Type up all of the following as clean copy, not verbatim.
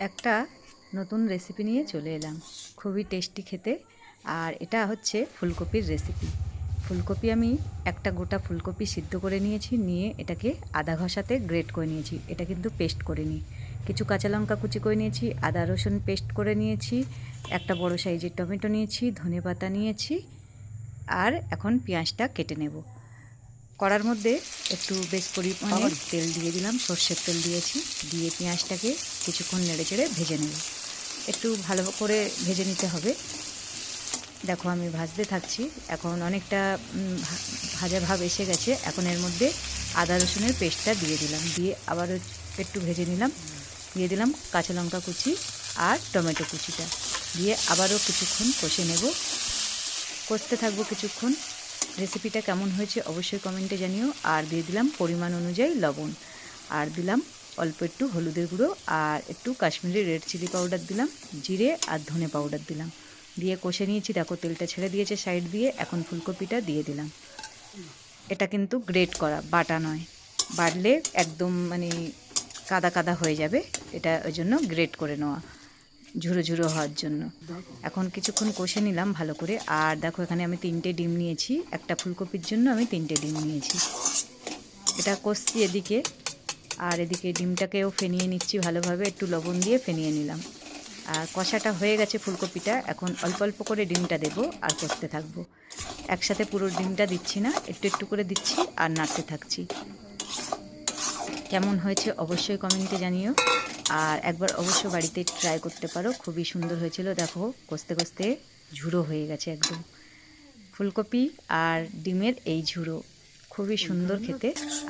একটা নতুন রেসিপি নিয়ে চলে এলাম। খুবই টেস্টি খেতে। আর এটা হচ্ছে ফুলকপির রেসিপি। ফুলকপি আমি একটা গোটা ফুলকপি সিদ্ধ করে নিয়েছি, নিয়ে এটাকে আদা ঘষাতে গ্রেট করে নিয়েছি। এটা কিন্তু পেস্ট করে নিই। কিছু কাঁচা লঙ্কা কুচি করে নিয়েছি, আদা রসুন পেস্ট করে নিয়েছি, একটা বড় সাইজের টমেটো নিয়েছি, ধনেপাতা নিয়েছি, আর এখন পেঁয়াজটা কেটে নেব। কড়ার মধ্যে একটু বেশ পরিমাণে তেল দিয়ে দিলাম, সর্ষের তেল দিয়েছি। দিয়ে পেঁয়াজটাকে কিছুক্ষণ নেড়ে চেড়ে ভেজে নেব। একটু ভালো করে ভেজে নিতে হবে। দেখো আমি ভাজতে থাকছি। এখন অনেকটা ভাজা ভাব এসে গেছে। এখন এর মধ্যে আদা রসুনের পেস্টটা দিয়ে দিলাম, দিয়ে আবারও একটু ভেজে নিলাম। দিয়ে দিলাম কাঁচা লঙ্কা কুচি আর টমেটো কুচিটা, দিয়ে আবারও কিছুক্ষণ কষে নেব। কষতে থাকবো কিছুক্ষণ। রেসিপিটা কেমন হয়েছে অবশ্যই কমেন্টে জানিও। আর দিয়ে দিলাম পরিমাণ অনুযায়ী লবণ, আর দিলাম অল্প একটু হলুদের গুঁড়ো, আর একটু কাশ্মীরি রেড চিলি পাউডার দিলাম, জিরে আর ধনে পাউডার দিলাম। দিয়ে কষে নিয়েছি। দেখো তেলটা ছেড়ে দিয়েছে সাইড দিয়ে। এখন ফুলকপিটা দিয়ে দিলাম। এটা কিন্তু গ্রেট করা, বাটা নয়। বাটলে একদম কাদা কাদা হয়ে যাবে। এটা ওই জন্য গ্রেট করে নেওয়া, ঝুরো ঝুরো হওয়ার জন্য। এখন কিছুক্ষণ কষে নিলাম ভালো করে। আর দেখো এখানে আমি 3টে ডিম নিয়েছি। একটা ফুলকপির জন্য আমি 3টে ডিম নিয়েছি। এটা কষছি এদিকে, আর এদিকে ডিমটাকেও ফেনিয়ে নিচ্ছি ভালোভাবে। একটু লবণ দিয়ে ফেনিয়ে নিলাম। আর কষাটা হয়ে গেছে ফুলকপিটা। এখন অল্প অল্প করে ডিমটা দেবো আর কষতে থাকবো। একসাথে পুরো ডিমটা দিচ্ছি না, একটু একটু করে দিচ্ছি আর নাড়তে থাকছি। কেমন হয়েছে অবশ্যই কমেন্টে জানিও। আর একবার অবশ্য বাড়িতে ট্রাই করতে পারো, খুবই সুন্দর হয়েছিল। দেখো কষতে কষতে ঝুড়ো হয়ে গেছে একদম। ফুলকপি আর ডিমের এই ঝুড়ো খুবই সুন্দর খেতে।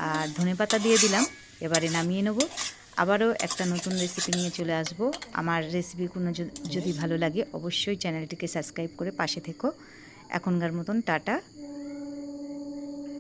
আর ধনেপাতা দিয়ে দিলাম। এবারে নামিয়ে নেব। আবারও একটা নতুন রেসিপি নিয়ে চলে আসব। আমার রেসিপিগুলো যদি ভালো লাগে অবশ্যই চ্যানেলটিকে সাবস্ক্রাইব করে পাশে থেকো। এখনকার মতন টাটা।